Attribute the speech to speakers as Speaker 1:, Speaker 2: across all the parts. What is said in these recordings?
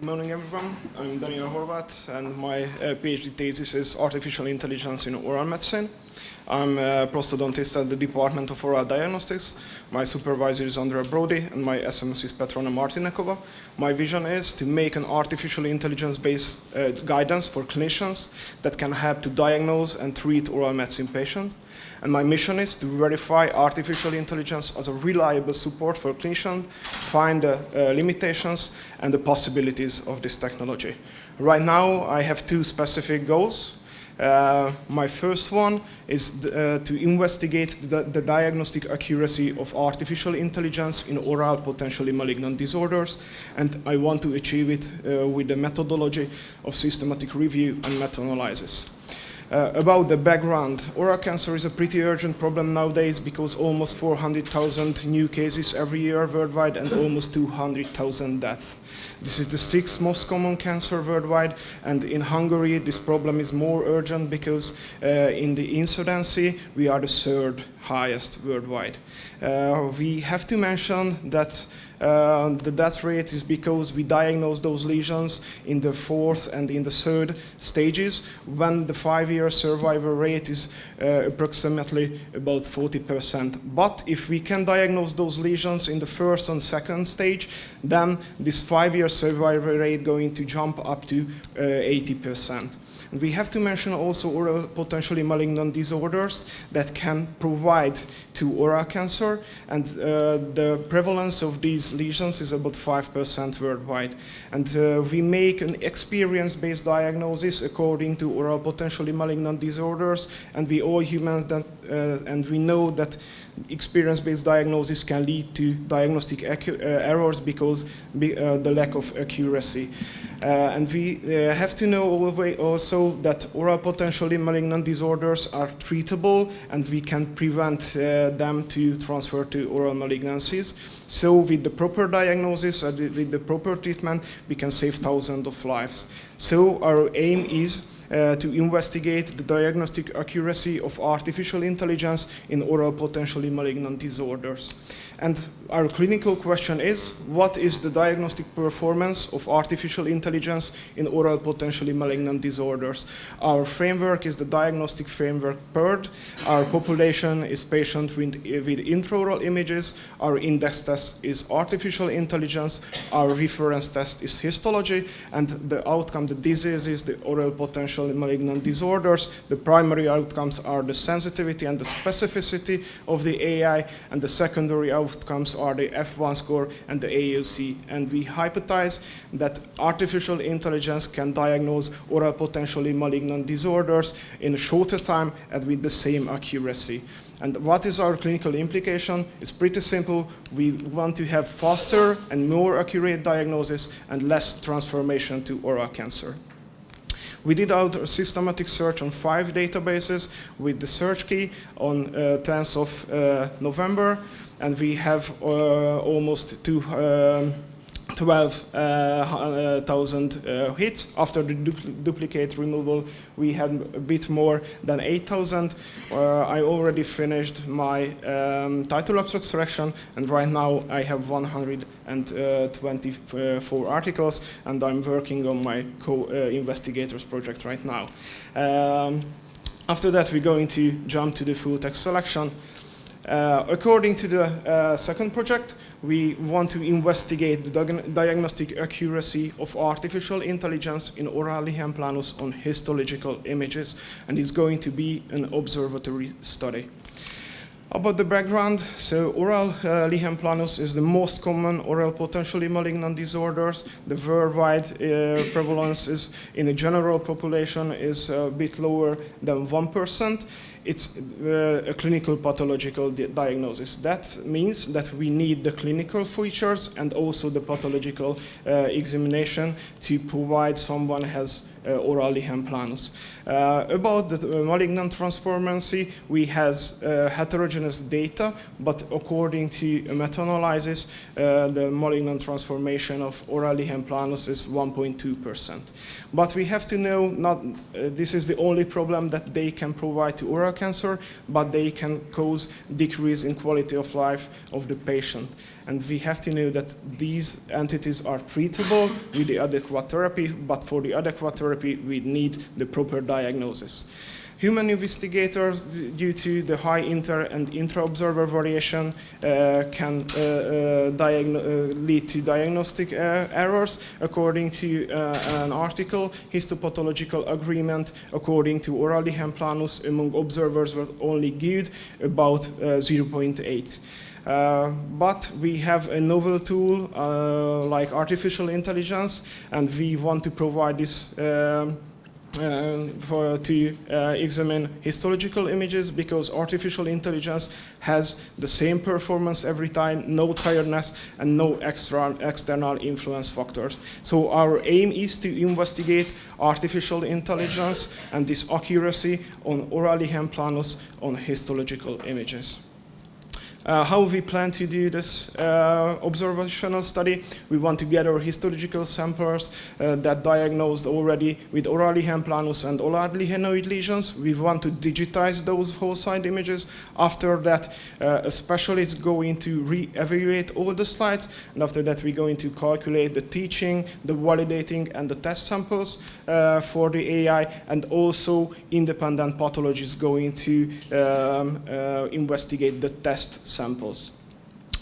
Speaker 1: Good morning, everyone. I'm Dániel Horváth, and my PhD thesis is Artificial Intelligence in Oral Medicine. I'm a prosthodontist at the Department of Oral Diagnostics. My supervisor is Andrea Brody, and my SMS is Petrona Martinekova. My vision is to make an artificial intelligence-based guidance for clinicians that can help to diagnose and treat oral medicine patients. And my mission is to verify artificial intelligence as a reliable support for clinicians, find the limitations and the possibilities of this technology. Right now, I have two specific goals. My first one is to investigate the diagnostic accuracy of artificial intelligence in oral potentially malignant disorders, and I want to achieve it with the methodology of systematic review and meta-analysis. About the background, oral cancer is a pretty urgent problem nowadays because almost 400,000 new cases every year worldwide and almost 200,000 deaths. This is the sixth most common cancer worldwide, and in Hungary this problem is more urgent because in the incidency we are the third highest worldwide. We have to mention that the death rate is because we diagnose those lesions in the fourth and in the third stages, when the 5-year survival rate is approximately about 40%. But if we can diagnose those lesions in the first and second stage, then this 5-year survival rate going to jump up to 80%. And we have to mention also oral potentially malignant disorders that can provide to oral cancer, and the prevalence of these lesions is about 5% worldwide. And we make an experience-based diagnosis according to oral potentially malignant disorders, and we all humans that, and we know that experience-based diagnosis can lead to diagnostic errors because the lack of accuracy. And we have to know also that oral potentially malignant disorders are treatable, and we can prevent them to transfer to oral malignancies. So with the proper diagnosis and with the proper treatment, we can save thousands of lives. So our aim is to investigate the diagnostic accuracy of artificial intelligence in oral potentially malignant disorders. And our clinical question is, what is the diagnostic performance of artificial intelligence in oral potentially malignant disorders? Our framework is the diagnostic framework PERD. Our population is patients with intraoral images. Our index test is artificial intelligence. Our reference test is histology. And the outcome, the disease is the oral potentially malignant disorders. The primary outcomes are the sensitivity and the specificity of the AI, and the secondary outcomes are the F1 score and the AUC. And we hypothesize that artificial intelligence can diagnose oral potentially malignant disorders in a shorter time and with the same accuracy. And what is our clinical implication? It's pretty simple. We want to have faster and more accurate diagnosis and less transformation to oral cancer. We did our systematic search on 5 databases with the search key on 10th of November, and we have almost 12,000 hits. After the duplicate removal, we had a bit more than 8,000. I already finished my title abstract selection, and right now I have 124 articles, and I'm working on my co-investigators project right now. After that, we're going to jump to the full text selection. According to the second project, we want to investigate the diagnostic accuracy of artificial intelligence in oral lichen planus on histological images, and it's going to be an observatory study. About the background, so oral lichen planus is the most common oral potentially malignant disorders. The worldwide prevalence is, in the general population, is a bit lower than 1%. It's a clinical pathological diagnosis. That means that we need the clinical features and also the pathological examination to provide someone has oral lichen planus. About the malignant transformancy, we have heterogeneous data, but according to a meta-analysis, the malignant transformation of oral lichen planus is 1.2%. But we have to know, not this is the only problem that they can provide to oral colorectal cancer, but they can cause decrease in quality of life of the patient. And we have to know that these entities are treatable with the adequate therapy, but for the adequate therapy, we need the proper diagnosis. Human investigators, due to the high inter and intra-observer variation, can lead to diagnostic errors. According to an article, histopathological agreement according to oral lichen planus among observers was only good, about 0.8. But we have a novel tool like artificial intelligence, and we want to provide this to examine histological images, because artificial intelligence has the same performance every time, no tiredness, and no external influence factors. So our aim is to investigate artificial intelligence and this accuracy on oral lichen planus on histological images. How we plan to do this observational study? We want to gather histological samples that diagnosed already with oral lichen planus and oral lichenoid lesions. We want to digitize those whole side images. After that, a specialist is going to re-evaluate all the slides, and after that, we're going to calculate the teaching, the validating, and the test samples for the AI, and also independent pathologists going to investigate the test samples.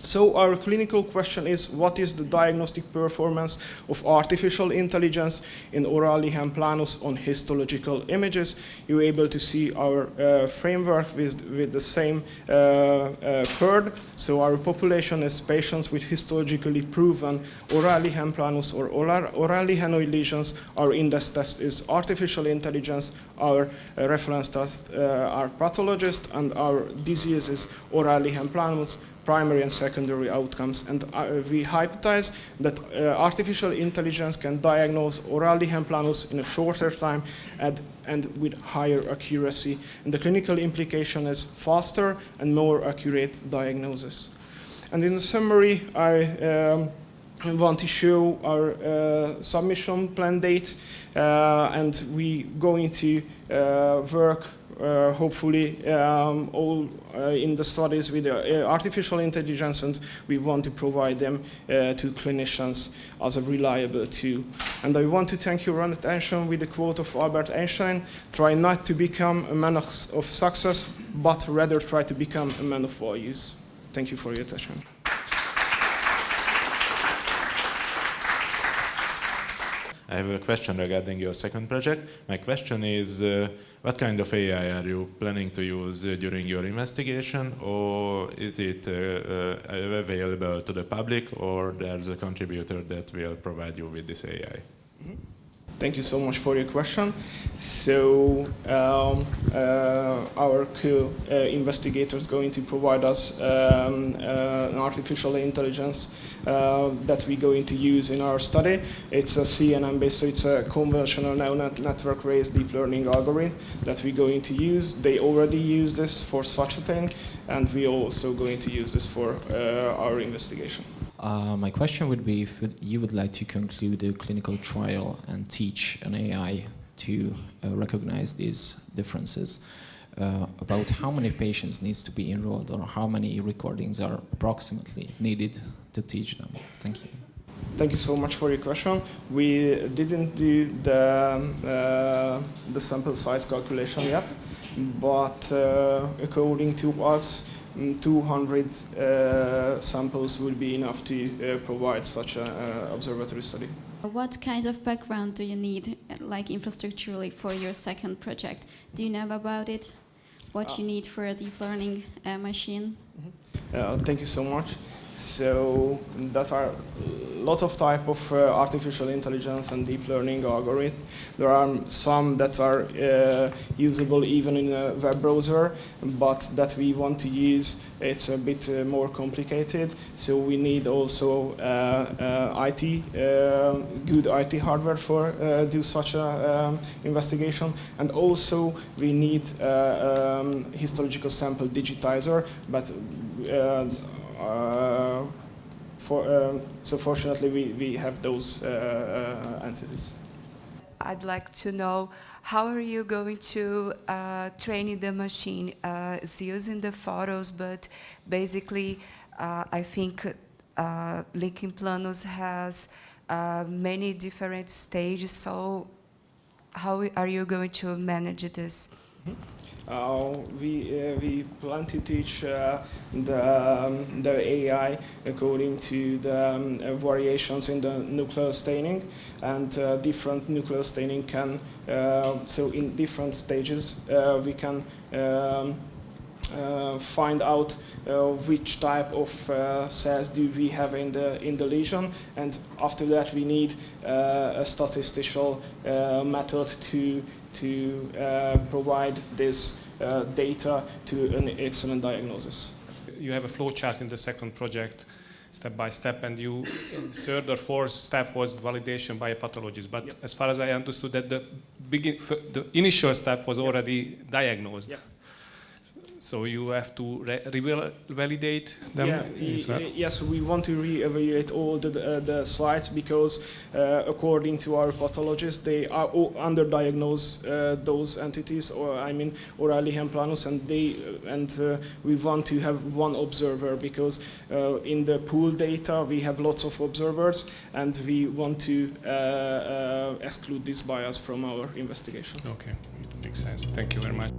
Speaker 1: So our clinical question is, what is the diagnostic performance of artificial intelligence in oral lichen planus on histological images? You're able to see our framework with the same curve. So our population is patients with histologically proven oral lichen planus or oral lichenoid lesions. Our index test is artificial intelligence. Our reference test are pathologists, and our disease is oral lichen planus, primary and secondary outcomes. And we hypothesize that artificial intelligence can diagnose oral lichen planus in a shorter time and with higher accuracy. And the clinical implication is faster and more accurate diagnosis. And in summary, I want to show our submission plan date, and we're going to work hopefully all in the studies with artificial intelligence, and we want to provide them to clinicians as a reliable tool. And I want to thank your attention with the quote of Albert Einstein: try not to become a man of success, but rather try to become a man of values. Thank you for your attention.
Speaker 2: I have a question regarding your second project. My question is, what kind of AI are you planning to use during your investigation, or is it available to the public, or there's a contributor that will provide you with this AI?
Speaker 1: Mm-hmm. Thank you so much for your question. So our co-investigator is going to provide us an artificial intelligence that we're going to use in our study. It's a CNN-based, so it's a conventional network-based deep learning algorithm that we're going to use. They already use this for such a thing, and we're also going to use this for our investigation.
Speaker 3: My question would be if you would like to conclude a clinical trial and teach an AI to recognize these differences, about how many patients needs to be enrolled, or how many recordings are approximately needed to teach them? Thank you.
Speaker 1: Thank you so much for your question. We didn't do the sample size calculation yet, but according to us, 200 samples will be enough to provide such an observatory study.
Speaker 4: What kind of background do you need, like infrastructurally, for your second project? Do you know about it? What you need for a deep learning machine?
Speaker 1: Thank you so much. So that are a lot of type of artificial intelligence and deep learning algorithm. There are some that are usable even in a web browser, but that we want to use, it's a bit more complicated. So we need also good IT hardware for do such a investigation, and also we need histological sample digitizer, but so fortunately we have those entities.
Speaker 5: I'd like to know, how are you going to train the machine? It's using the photos, but basically, I think lichen planus has many different stages, so how are you going to manage this?
Speaker 1: We plan to teach the AI according to the variations in the nuclear staining, and different nuclear staining can, so in different stages we can find out which type of cells do we have in the lesion, and after that we need a statistical method to provide this data to an excellent diagnosis.
Speaker 6: You have a flow chart in the second project, step by step, and you, in third or fourth step was validation by a pathologist. But as far as I understood, that the initial step was already diagnosed.
Speaker 1: Yeah.
Speaker 6: So you have to revalidate them?
Speaker 1: Yes, we want to re-evaluate all the slides because according to our pathologists, they are underdiagnose those entities, or lichen planus, and we want to have one observer because in the pool data we have lots of observers, and we want to exclude this bias from our investigation.
Speaker 6: Okay, makes sense. Thank you very much.